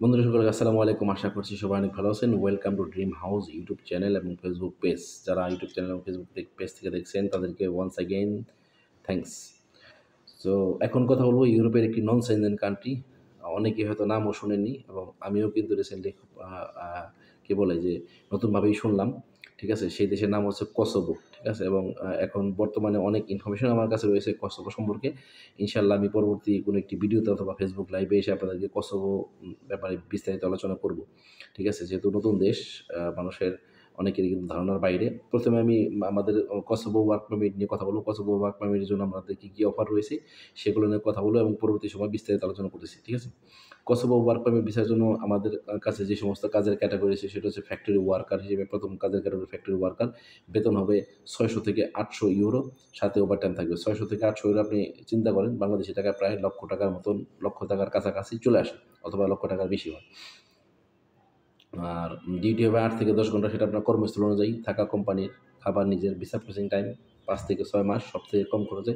বন্ধুরা সকলকে আসসালামু আলাইকুম। আশা করছি সবাই অনেক ভালো আছেন। Welcome to dream house YouTube channel এবং ফেসবুক পেজ। যারা ইউটিউব চ্যানেল এবং ফেসবুক পেজ থেকে দেখছেন তাদেরকে ওয়ান্স অ্যাগেইন থ্যাঙ্কস। সো এখন কথা বলবো ইউরোপের একটি নন সেনজেন কান্ট্রি। অনেকে হয়তো নামও শোনেননি এবং আমিও কিন্তু রিসেন্টলি কী বলে যে নতুনভাবেই শুনলাম। ঠিক আছে? সেই দেশের নাম হচ্ছে কসোভো। ঠিক আছে? এবং এখন বর্তমানে অনেক ইনফরমেশন আমার কাছে রয়েছে কসোভো সম্পর্কে। ইনশাআল্লাহ আমি পরবর্তী কোনো একটি ভিডিওতে অথবা ফেসবুক লাইভে এসে আপনাদেরকে কসোভো ব্যাপারে বিস্তারিত আলোচনা করব। ঠিক আছে? যেহেতু নতুন দেশ, মানুষের অনেকেরই কিন্তু ধারণার বাইরে। ১ম এ আমি আমাদের কসোভো ওয়ার্ক পারমিট নিয়ে কথা বলব। কসোভো ওয়ার্ক পারমিটের জন্য আমাদের কী অফার রয়েছে সেগুলো নিয়ে কথা বলব এবং পরবর্তী সময়ে বিস্তারিত আলোচনা করতেছি। ঠিক আছে? কসোভো ওয়ার্ক পারমিট ভিসার জন্য আমাদের কাছে যে সমস্ত কাজের ক্যাটাগরি আছে সেটা হচ্ছে ফ্যাক্টরি ওয়ার্কার হিসেবে। ১ম কাজের ক্যাটাগরি ফ্যাক্টরি ওয়ার্কার। বেতন হবে ৬০০ থেকে ৮০০ ইউরো, সাথে ওভারটাইম থাকবে। ৬০০ থেকে ৮০০ ইউরো আপনি চিন্তা করেন বাংলাদেশী টাকায় প্রায় লক্ষ টাকার মতন, লক্ষ টাকার কাছাকাছি চলে আসে অথবা লক্ষ টাকার বেশি হয়। আর ডিউটি হবে ৮ থেকে ১০ ঘন্টা, সেটা আপনার কর্মস্থল অনুযায়ী। থাকা কোম্পানির, খাবার নিজের, ভিসা প্রসেসিং টাইম ৫ থেকে ৬ মাস, সবথেকে কম খরচে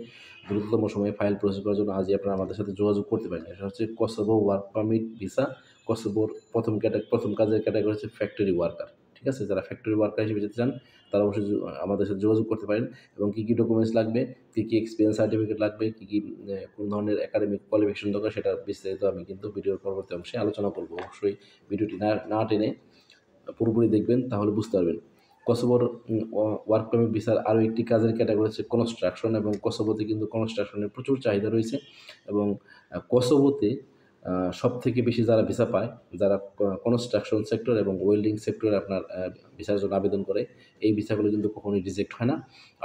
দ্রুততম সময়ে ফাইল প্রসেস করার জন্য আজই আপনারা আমাদের সাথে যোগাযোগ করতে পারেন। এটা হচ্ছে কসোভো ওয়ার্ক পারমিট ভিসা। কসোভোর ১ম কাজের ক্যাটাগরি হচ্ছে ফ্যাক্টরি ওয়ার্কার। ঠিক আছে? যারা ফ্যাক্টরি ওয়ার্কার হিসেবে যেতে চান তারা অবশ্যই আমাদের সাথে যোগাযোগ করতে পারেন। এবং কী ডকুমেন্টস লাগবে, কী এক্সপিরিয়েন্স সার্টিফিকেট লাগবে, কোন ধরনের একাডেমিক কোয়ালিফিকেশন দরকার সেটা বিস্তারিত আমি কিন্তু ভিডিওর পরবর্তী অংশে আলোচনা করব। অবশ্যই ভিডিওটি না টেনে পুরোপুরি দেখবেন, তাহলে বুঝতে পারবেন। কসোভোর ওয়ার্ক পারমিট ভিসার আরও একটি কাজের ক্যাটাগরি হচ্ছে কনস্ট্রাকশন, এবং কসোভোতে কিন্তু কনস্ট্রাকশনের প্রচুর চাহিদা রয়েছে। এবং কসোভোতে সবথেকে বেশি যারা ভিসা পায়, যারা কনস্ট্রাকশন সেক্টর এবং ওয়েল্ডিং সেক্টরে আপনার ভিসার জন্য আবেদন করে, এই ভিসাগুলো কিন্তু কখনোই রিজেক্ট হয় না।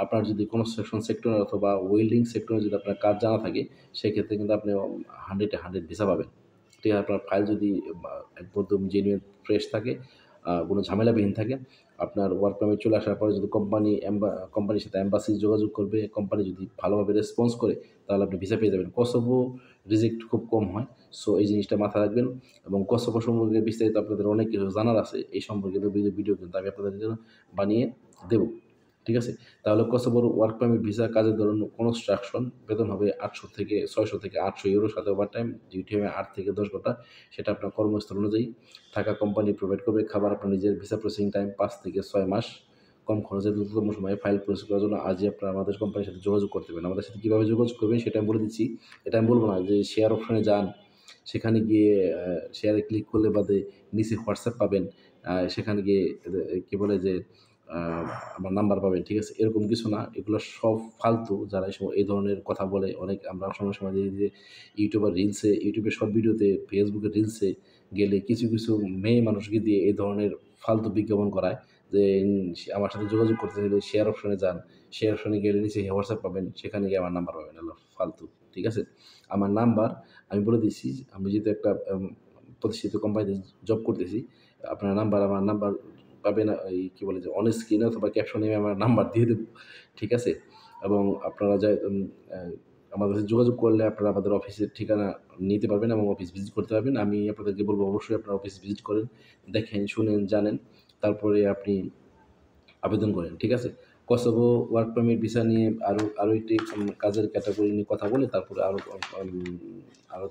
আপনার যদি কনস্ট্রাকশন সেক্টর অথবা ওয়েল্ডিং সেক্টরে যদি আপনার কাজ জানা থাকে, সেক্ষেত্রে কিন্তু আপনি 100 এ 100 ভিসা পাবেন। ঠিক আছে? আপনার ফাইল যদি একদম জেনুইন ফ্রেশ থাকে, কোনো ঝামেলাবিহীন থাকে, আপনার ওয়ার্ক পারমিট চলে আসার পরে যদি কোম্পানির সাথে এম্বাসি যোগাযোগ করবে, কোম্পানি যদি ভালোভাবে রেসপন্স করে, তাহলে আপনি ভিসা পেয়ে যাবেন। কসোভো রিজেক্ট খুব কম হয়। সো এই জিনিসটা মাথায় রাখবেন। এবং কসোভো সম্পর্কে বিস্তারিত আপনাদের অনেক কিছু জানার আছে। এই সম্পর্কিত ভিডিও কিন্তু আমি আপনাদের জন্য বানিয়ে দেব। ঠিক আছে? তাহলে কসোভোর ওয়ার্ক পারমিট ভিসা কাজের ধরন কনস্ট্রাকশন, বেতন হবে ৬০০ থেকে ৮০০ ইউরো, সাথে ওভারটাইম, ডিউটি হবে ৮ থেকে ১০ ঘন্টা। সেটা আপনার কর্মস্থল অনুযায়ী। থাকা কোম্পানি প্রোভাইড করবে, খাবার আপনার নিজের, ভিসা প্রসেসিং টাইম ৫ থেকে ৬ মাস। কম খরচে দ্রুততম সময়ে ফাইল প্রসেস করার জন্য আজই আপনারা আমাদের কোম্পানির সাথে যোগাযোগ করতে পারেন। আমাদের সাথে কীভাবে যোগাযোগ করবেন সেটা আমি বলে দিচ্ছি। এটা আমি বলব না যে শেয়ার অপশনে যান, সেখানে গিয়ে শেয়ারে ক্লিক করলে বাদে নিচে হোয়াটসঅ্যাপ পাবেন। সেখানে গিয়ে কী বলে যে আ আমার নাম্বার পাবেন। ঠিক আছে? এরকম কিছু না। এগুলো সব ফালতু। যারা এই ধরনের কথা বলে, আমরা সময় দেখি যে ইউটিউবের শর্ট ভিডিওতে, ফেসবুকের রিলসে গেলে কিছু মেয়ে মানুষকে দিয়ে এই ধরনের ফালতু বিজ্ঞাপন করায় যে আমার সাথে যোগাযোগ করতে চাইলে শেয়ার অপশনে যান। শেয়ার অপশনে গেলে নিচে হোয়াটসঅ্যাপ পাবেন। সেখানে গিয়ে আমার নাম্বার পাবেন। এগুলো ফালতু। ঠিক আছে? আমার নাম্বার আমি বলে দিচ্ছি। আমি যেহেতু একটা প্রতিষ্ঠিত কোম্পানিতে জব করতেছি, আমার নাম্বার পাবেন এই কী বলে যে অন স্ক্রিনে অথবা ক্যাপশনে আমি আমার নাম্বার দিয়ে দেব। ঠিক আছে? এবং আপনারা আমাদের সাথে যোগাযোগ করলে আপনারা আমাদের অফিসের ঠিকানা নিতে পারবেন এবং অফিস ভিজিট করতে পারবেন। আমি আপনাদেরকে বলব অবশ্যই আপনারা অফিস ভিজিট করেন, দেখেন, শুনেন, জানেন। তারপরে আপনি আবেদন করেন। ঠিক আছে? কসোভো ওয়ার্ক পারমিট ভিসা নিয়ে আরও একটি কাজের ক্যাটাগরি নিয়ে কথা বলে, তারপরে আরও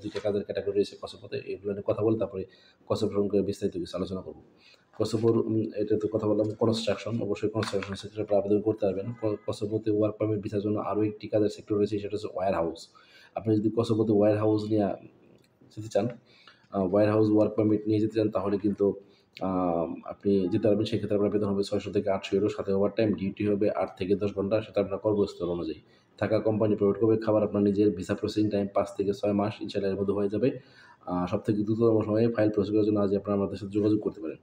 ২ টা কাজের ক্যাটাগরি রয়েছে কসোভোতে। এগুলো নিয়ে কথা বলে তারপরে কসোভো সম্পর্কে বিস্তারিত কিছু আলোচনা করব। কসোভোর এটাতে কথা বললাম কনস্ট্রাকশন। অবশ্যই কনস্ট্রাকশন সেক্টরে আপনারা আবেদন করতে পারবেন। কসোভোতে ওয়ার্ক পারমিট ভিসার জন্য আরও একটি কাজের সেক্টর রয়েছে, সেটা হচ্ছে ওয়্যার হাউস। আপনি যদি কসোভোতে ওয়্যার হাউস নিয়ে যেতে চান, ওয়্যার হাউস ওয়ার্ক পারমিট নিয়ে যেতে চান, তাহলে কিন্তু আপনি যেতে পারবেন। সেক্ষেত্রে আপনার বেতন হবে ৬০০ থেকে ৮০০ ইউরো, সাথে ওভারটাইম, ডিউটি হবে ৮ থেকে ১০ ঘন্টা, সেটা আপনার কর্মস্থল অনুযায়ী। থাকা কোম্পানি প্রোভাইড করবে, খাবার আপনার নিজের, ভিসা প্রসেসিং টাইম ৫ থেকে ৬ মাস, ইনশাআল্লাহ এর মধ্যে হয়ে যাবে। সবথেকে দ্রুততম সময়ে ফাইল প্রসেস করার জন্য আজই আপনারা আমাদের সাথে যোগাযোগ করতে পারেন।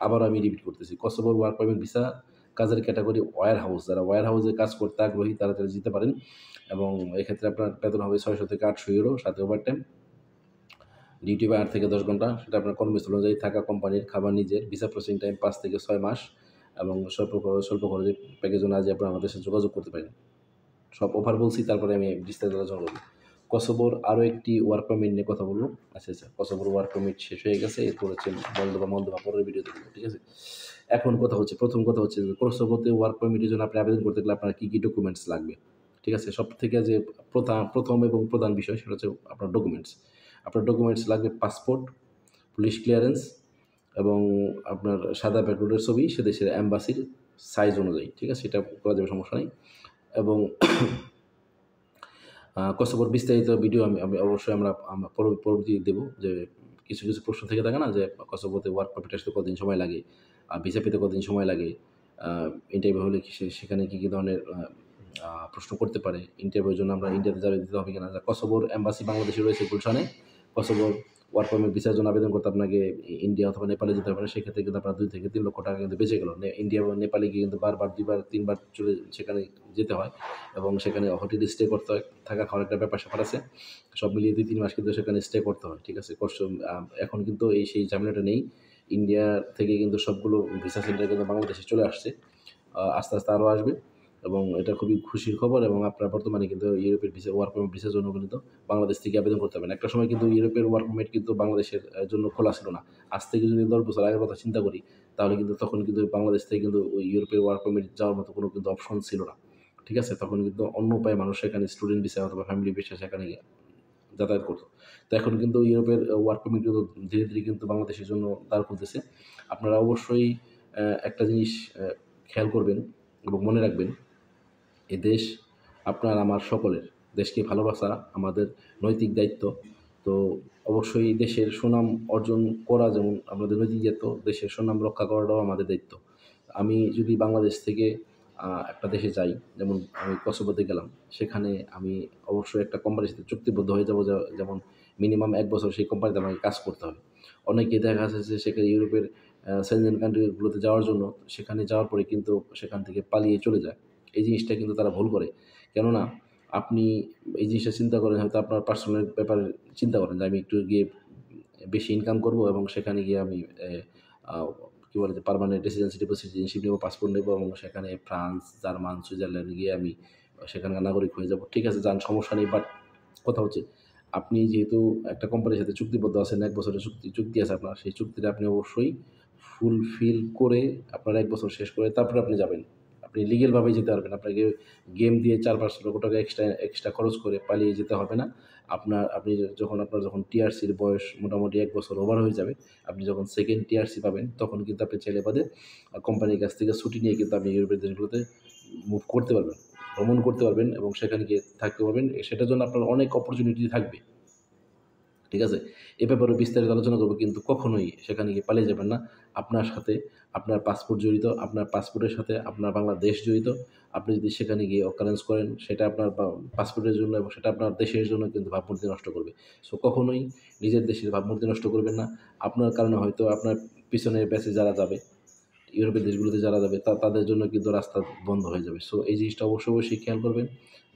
আবারও আমি রিপিট করতেছি, কসোভোর ওয়ার্ক পারমিট ভিসা কাজের ক্যাটাগরি ওয়্যার হাউস। যারা ওয়্যার হাউসে কাজ করতে আগ্রহী তারা যেতে পারেন। এবং এক্ষেত্রে আপনার বেতন হবে ৬০০ থেকে ৮০০ ইউরো, সাথে ওভারটাইম, ডিউটি হবে ৮ থেকে ১০ ঘন্টা, সেটা আপনার কর্মস্থল অনুযায়ী। থাকা কোম্পানির, খাবার নিজের, ভিসা প্রসেসিং টাইম ৫ থেকে ৬ মাস, এবং স্বল্প খরচে প্যাকেজ জন্য আজই আপনারা আমাদের সাথে যোগাযোগ করতে পারেন। সব অফার বলছি, তারপরে আমি বিস্তারিত আলোচনা করব। কসোভোর আরও একটি ওয়ার্ক পারমিট নিয়ে কথা বলব। আচ্ছা, কসোভোর ওয়ার্ক পারমিট শেষ হয়ে গেছে। এরপর হচ্ছে মলদোভা পরের ভিডিওতে বলব। ঠিক আছে? এখন প্রথম কথা হচ্ছে যে কসোভোতে ওয়ার্ক পারমিটের জন্য আপনি আবেদন করতে গেলে আপনার কী ডকুমেন্টস লাগবে। ঠিক আছে? সবথেকে যে প্রথম এবং প্রধান বিষয় সেটা হচ্ছে আপনার ডকুমেন্টস। আপনার ডকুমেন্টস লাগবে পাসপোর্ট, পুলিশ ক্লিয়ারেন্স এবং আপনার সাদা ব্যাকগ্রাউন্ডের ছবি সে দেশের অ্যাম্বাসির সাইজ অনুযায়ী, ঠিক আছে? এটা করা যাবে, সমস্যা নেই। এবং কসোভোর বিস্তারিত ভিডিও আমি অবশ্যই আমরা পরবর্তী দেবো, যে কিছু প্রশ্ন থেকে থাকে না, যে কসোভোতে ওয়ার্ক পারমিট আসতে কতদিন সময় লাগে, ভিসা পেতে কতদিন সময় লাগে, ইন্টারভিউ হলে সেখানে কী কী ধরনের প্রশ্ন করতে পারে, ইন্টারভিউর জন্য আমরা ইন্ডিয়াতে যাবে দিতে হবে কিনা। কসোভোর এম্বাসি বাংলাদেশে রয়েছে গুলশানে। কসোভোর ওয়ার্ক পারমিট ভিসার জন্য আবেদন করতে আপনাকে ইন্ডিয়া অথবা নেপালে যেতে হবে না। সেক্ষেত্রে কিন্তু আপনার 2 থেকে 3 লক্ষ টাকা কিন্তু বেঁচে গেল। ইন্ডিয়া বা নেপালে গিয়ে কিন্তু বারবার 2বার 3বার সেখানে যেতে হয় এবং সেখানে হোটেলে স্টে করতে হয়, থাকা খাওয়ার একটা ব্যাপার-স্যাপার আছে। সব মিলিয়ে 2-3 মাস কিন্তু সেখানে স্টে করতে হয়, ঠিক আছে? এখন কিন্তু সেই ঝামেলাটা নেই। ইন্ডিয়া থেকে কিন্তু সবগুলো ভিসা সেন্টার কিন্তু বাংলাদেশে চলে আসছে। আস্তে, আস্তে আরও আসবে এবং এটা খুবই খুশির খবর। এবং আপনার বর্তমানে কিন্তু ইউরোপের ভিসা, ওয়ার্ক পারমিট ভিসার জন্য কিন্তু বাংলাদেশ থেকে আবেদন করতে পারবেন। একটা সময় কিন্তু ইউরোপের ওয়ার্ক পারমিট কিন্তু বাংলাদেশের জন্য খোলা ছিল না। আজ থেকে যদি 10 বছর আগের কথা চিন্তা করি, তাহলে কিন্তু তখন কিন্তু বাংলাদেশ থেকে কিন্তু ওই ইউরোপের ওয়ার্ক পারমিট যাওয়ার মতো কোনো কিন্তু অপশন ছিল না। ঠিক আছে? তখন কিন্তু অন্য উপায়ে মানুষ সেখানে স্টুডেন্ট ভিসা অথবা ফ্যামিলি ভিসা সেখানে যাতায়াত করত। তো এখন কিন্তু ইউরোপের ওয়ার্ক পারমিট কিন্তু ধীরে, ধীরে কিন্তু বাংলাদেশের জন্য দ্বার খুলতেছে। আপনারা অবশ্যই একটা জিনিস খেয়াল করবেন এবং মনে রাখবেন, এ দেশ আপনার আমার সকলের। দেশকে ভালোবাসা আমাদের নৈতিক দায়িত্ব। তো অবশ্যই দেশের সুনাম অর্জন করা যেমন আমাদের নৈতিক দায়িত্ব, দেশের সুনাম রক্ষা করাটাও আমাদের দায়িত্ব। আমি যদি বাংলাদেশ থেকে একটা দেশে যাই, যেমন আমি কসোভোতে গেলাম, সেখানে আমি অবশ্যই একটা কোম্পানির সাথে চুক্তিবদ্ধ হয়ে যাব, যেমন মিনিমাম 1 বছর সেই কোম্পানিতে আমাকে কাজ করতে হবে। অনেকেই দেখা যাচ্ছে যে সেখানে ইউরোপের সেনজেন কান্ট্রিগুলোতে যাওয়ার জন্য সেখানে যাওয়ার পরে কিন্তু সেখান থেকে পালিয়ে চলে যায়। এই জিনিসটা কিন্তু তারা ভুল করে। কেননা আপনি এই জিনিসটা চিন্তা করেন, হয়তো আপনার পার্সোনাল ব্যাপারে চিন্তা করেন যে আমি একটু গিয়ে বেশি ইনকাম করব এবং সেখানে গিয়ে আমি আ কি বলে যে পার্মানেন্ট রেসিডেন্সি ডিপোজিট সিটিজেনশিপ নেব, পাসপোর্ট নেব এবং সেখানে ফ্রান্স, জার্মান, সুইজারল্যান্ড গিয়ে আমি সেখানকার নাগরিক হয়ে যাব। ঠিক আছে, যান, সমস্যা নেই। বাট কথা হচ্ছে, আপনি যেহেতু একটা কোম্পানির সাথে চুক্তিবদ্ধ আছেন, 1 বছরের চুক্তি আছে আপনার, সেই চুক্তিটা আপনি অবশ্যই ফুলফিল করে আপনার 1 বছর শেষ করে তারপরে আপনি যাবেন। আপনি লিগ্যালভাবেই যেতে পারবেন। আপনাকে গেম দিয়ে ৪-৫ লক্ষ টাকা এক্সট্রা খরচ করে পালিয়ে যেতে হবে না। আপনি যখন টিআরসির বয়স মোটামুটি 1 বছর ওভার হয়ে যাবে, আপনি যখন সেকেন্ড টিআরসি পাবেন, তখন কিন্তু আপনি চাইলে বাদে কোম্পানির কাছ থেকে ছুটি নিয়ে কিন্তু আপনি ইউরোপের দেশগুলোতে মুভ করতে পারবেন, ভ্রমণ করতে পারবেন এবং সেখানে গিয়ে থাকতে পারবেন। সেটার জন্য আপনার অনেক অপরচুনিটি থাকবে। ঠিক আছে? এ ব্যাপারে বিস্তারিত আলোচনা করব, কিন্তু কখনোই সেখানে গিয়ে পালিয়ে যাবেন না। আপনার সাথে আপনার পাসপোর্ট জড়িত, আপনার পাসপোর্টের সাথে আপনার বাংলাদেশ জড়িত। আপনি যদি সেখানে গিয়ে অকারেন্স করেন, সেটা আপনার পাসপোর্টের জন্য এবং সেটা আপনার দেশের জন্য কিন্তু ভাবমূর্তি নষ্ট করবে। সো কখনোই নিজের দেশের ভাবমূর্তি নষ্ট করবেন না। আপনার কারণে হয়তো আপনার পিছনের ব্যাচে যারা যাবে, ইউরোপের দেশগুলোতে যারা যাবে তাদের জন্য কিন্তু রাস্তা বন্ধ হয়ে যাবে। সো এই জিনিসটা অবশ্যই খেয়াল করবেন।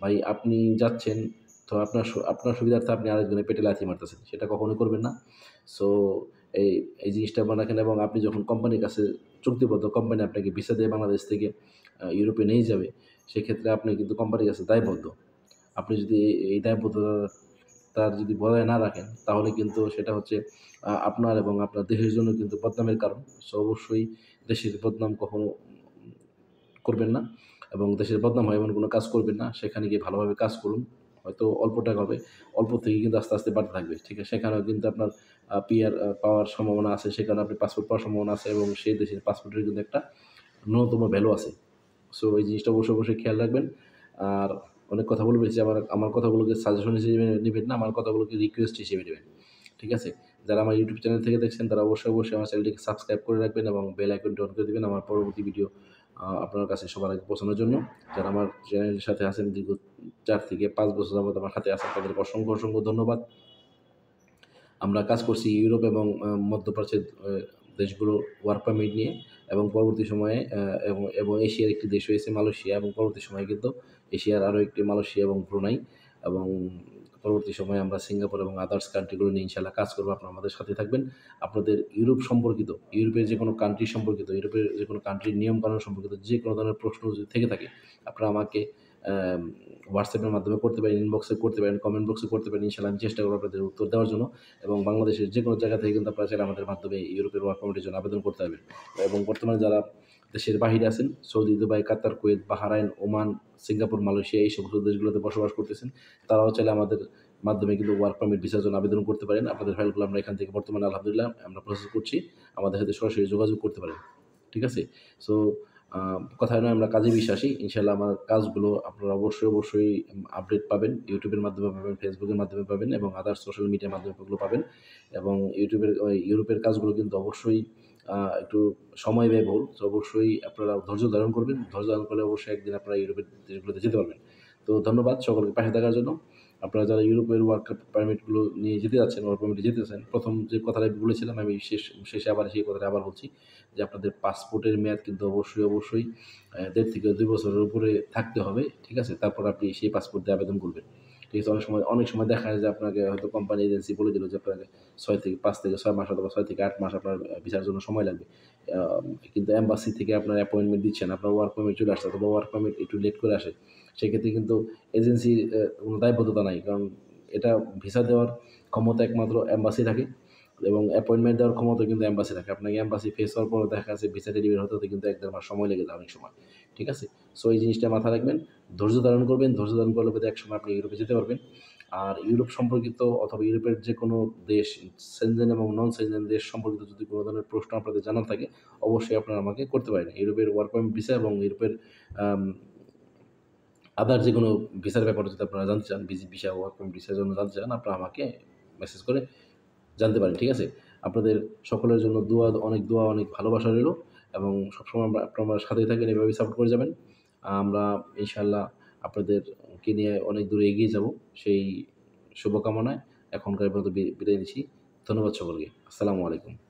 ভাই, আপনি যাচ্ছেন, তো আপনার সুবিধার্থে আপনি আরেকজনের পেটে লাথি মারতেছেন। সেটা কখনোই করবেন না। সো এই এই জিনিসটা মনে রাখেন। এবং আপনি যখন কোম্পানির কাছে চুক্তিবদ্ধ, কোম্পানি আপনাকে ভিসা দিয়ে বাংলাদেশ থেকে ইউরোপে নিয়ে যাবে, সেক্ষেত্রে আপনি কিন্তু কোম্পানির কাছে দায়বদ্ধ। আপনি যদি এই দায়বদ্ধতার যদি বজায় না রাখেন, তাহলে কিন্তু সেটা হচ্ছে আপনার এবং আপনার দেশের জন্য কিন্তু বদনামের কারণ। সো অবশ্যই দেশের বদনাম কখনো করবেন না এবং দেশের বদনাম হয় এমন কোনো কাজ করবেন না। সেখানে গিয়ে ভালোভাবে কাজ করুন। হয়তো অল্প টাকা হবে, অল্প থেকে কিন্তু আস্তে, আস্তে বাড়তে থাকবে। ঠিক আছে? সেখানেও কিন্তু আপনার পিআর পাওয়ার সম্ভাবনা আছে, সেখানে আপনি পাসপোর্ট পাওয়ার সম্ভাবনা আছে এবং সেই দেশের পাসপোর্টের কিন্তু একটা ন্যূনতম ভ্যালু আছে। সো এই জিনিসটা অবশ্যই খেয়াল রাখবেন। আর অনেক কথা বলে ফেলেছি। আমার কথাগুলোকে সাজেশন হিসেবে নিবেন না, আমার কথাগুলোকে রিকোয়েস্ট হিসেবে নিবেন। ঠিক আছে? যারা আমার ইউটিউব চ্যানেল থেকে দেখছেন, তারা অবশ্যই আমার চ্যানেলটিকে সাবস্ক্রাইব করে রাখবেন এবং বেল আইকনটি অন করে দিবেন আমার পরবর্তী ভিডিও আপনার কাছে সবার আগে পৌঁছানোর জন্য। যারা আমার চ্যানেলের সাথে আছেন দীর্ঘ 4 থেকে 5 বছর যাবত আমার সাথে আছেন, তাদেরকে অসংখ্য ধন্যবাদ। আমরা কাজ করছি ইউরোপ এবং মধ্যপ্রাচ্যের দেশগুলোর ওয়ার্ক পারমিট নিয়ে এবং পরবর্তী সময়ে এবং এশিয়ার একটি দেশ হয়েছে মালয়েশিয়া, এবং পরবর্তী সময়ে কিন্তু এশিয়ার আরও একটি মালয়েশিয়া এবং ব্রুনাই, এবং পরবর্তী সময়ে আমরা সিঙ্গাপুর এবং আদার্স কান্ট্রিগুলো নিয়ে ইনশাআল্লাহ কাজ করবো। আপনারা আমাদের সাথে থাকবেন। আপনাদের ইউরোপের যে কোনো কান্ট্রি সম্পর্কিত, ইউরোপের যে কোনো কান্ট্রির নিয়মকানুন সম্পর্কিত যে কোনো ধরনের প্রশ্ন যদি থেকে থাকে, আপনারা আমাকে হোয়াটসঅ্যাপের মাধ্যমে করতে পারেন, ইনবক্সে করতে পারেন, কমেন্ট বক্সে করতে পারেন। ইনশাআল্লাহ আমি চেষ্টা করব আপনাদের উত্তর দেওয়ার জন্য। এবং বাংলাদেশের যে কোনো জায়গা থেকে কিন্তু আপনারা চাইলে আমাদের মাধ্যমে ইউরোপের ওয়ার্ক পারমিটের জন্য আবেদন করতে পারবেন। এবং বর্তমানে যারা দেশের বাহিরে আছেন, Saudi, Dubai, Qatar, Kuwait, Bahrain, Oman, Singapore, Malaysia, এই সমস্ত দেশগুলোতে বসবাস করতেছেন, তারাও চাইলে আমাদের মাধ্যমে কিন্তু ওয়ার্ক পারমিট ভিসার জন্য আবেদন করতে পারেন। আপনাদের ফাইলগুলো আমরা এখান থেকে বর্তমানে আলহামদুলিল্লাহ আমরা প্রসেস করছি। আমাদের সাথে সরাসরি যোগাযোগ করতে পারেন। ঠিক আছে? সো কথায় নয় আমরা কাজে বিশ্বাসী। ইনশাআল্লাহ আমার কাজগুলো আপনারা অবশ্যই আপডেট পাবেন। ইউটিউবের মাধ্যমে পাবেন, ফেসবুকের মাধ্যমে পাবেন এবং আদার্স সোশ্যাল মিডিয়ার মাধ্যমে ওগুলো পাবেন। এবং ইউরোপের কাজগুলো কিন্তু অবশ্যই একটু সময় ব্যয়বহুল। তো অবশ্যই আপনারা ধৈর্য ধারণ করবেন। ধৈর্য ধারণ করলে অবশ্যই একদিন আপনারা ইউরোপের দেশগুলোতে যেতে পারবেন। তো ধন্যবাদ সকলকে পাশে থাকার জন্য। আপনারা যারা ইউরোপের ওয়ার্ক পারমিটগুলো নিয়ে যেতে যাচ্ছেন, ওয়ার্ক পারমিটে যেতে চাচ্ছেন, ১ম যে কথাটা বলেছিলাম আমি শেষে আবার সেই কথাটা আবার বলছি যে আপনাদের পাসপোর্টের মেয়াদ কিন্তু অবশ্যই ১.৫ থেকে ২ বছরের উপরে থাকতে হবে। ঠিক আছে? তারপর আপনি সেই পাসপোর্ট দিয়ে আবেদন করবেন। ঠিক আছে? অনেক সময় দেখা যায় যে আপনাকে হয়তো কোম্পানি এজেন্সি বলে দিল যে আপনাকে ৫ থেকে ৬ মাস অথবা ৬ থেকে ৮ মাস আপনার ভিসার জন্য সময় লাগবে। আ কিন্তু এম্বাসি থেকে আপনার অ্যাপয়েন্টমেন্ট দিচ্ছেন, আপনার ওয়ার্ক পারমিট চলে আসছে অথবা ওয়ার্ক পারমিট একটু লেট করে আসে। সেক্ষেত্রে কিন্তু এজেন্সির কোনো দায়বদ্ধতা নাই। কারণ এটা ভিসা দেওয়ার ক্ষমতা একমাত্র এম্বাসি থাকে এবং অ্যাপয়েন্টমেন্ট দেওয়ার ক্ষমতা কিন্তু এম্বাসি থাকে। আপনাকে এম্বাসি ফেস হওয়ার পরে দেখা যাচ্ছে ভিসা ডেলিভারি হতে কিন্তু ১-১.৫ মাস সময় লেগে যায় অনেক সময়। ঠিক আছে? সো এই জিনিসটা মাথায় রাখবেন। ধৈর্য ধারণ করবেন। ধৈর্য ধারণ করলে বোধহয় একসময় আপনি ইউরোপে যেতে পারবেন। আর ইউরোপ সম্পর্কিত অথবা ইউরোপের যেকোনো দেশ, সেনজেন এবং নন সেনজেন দেশ সম্পর্কিত যদি কোনো ধরনের প্রশ্ন আপনাদের জানার থাকে, অবশ্যই আপনারা আমাকে করতে পারেন। ইউরোপের ওয়ার্ক পারমিট ভিসা এবং ইউরোপের আম আদার যেকোনো ভিসার ব্যাপারে যদি আপনারা জানতে চান, ভিজিট ভিসা, ওয়ার্ক পারমিট ভিসার জন্য জানতে চান, আপনারা আমাকে মেসেজ করে জানতে পারেন। ঠিক আছে? আপনাদের সকলের জন্য অনেক দোয়া, অনেক ভালোবাসা রইলো এবং সবসময় আপনারা আমার সাথেই থাকবেন, এভাবেই সাপোর্ট করে যাবেন। আমরা ইনশাআল্লাহ আপনাদেরকে নিয়ে অনেক দূরে এগিয়ে যাবো, সেই শুভকামনায় এখনকার মতো বিদায় নিচ্ছি। ধন্যবাদ সকলকে। আসসালামু আলাইকুম।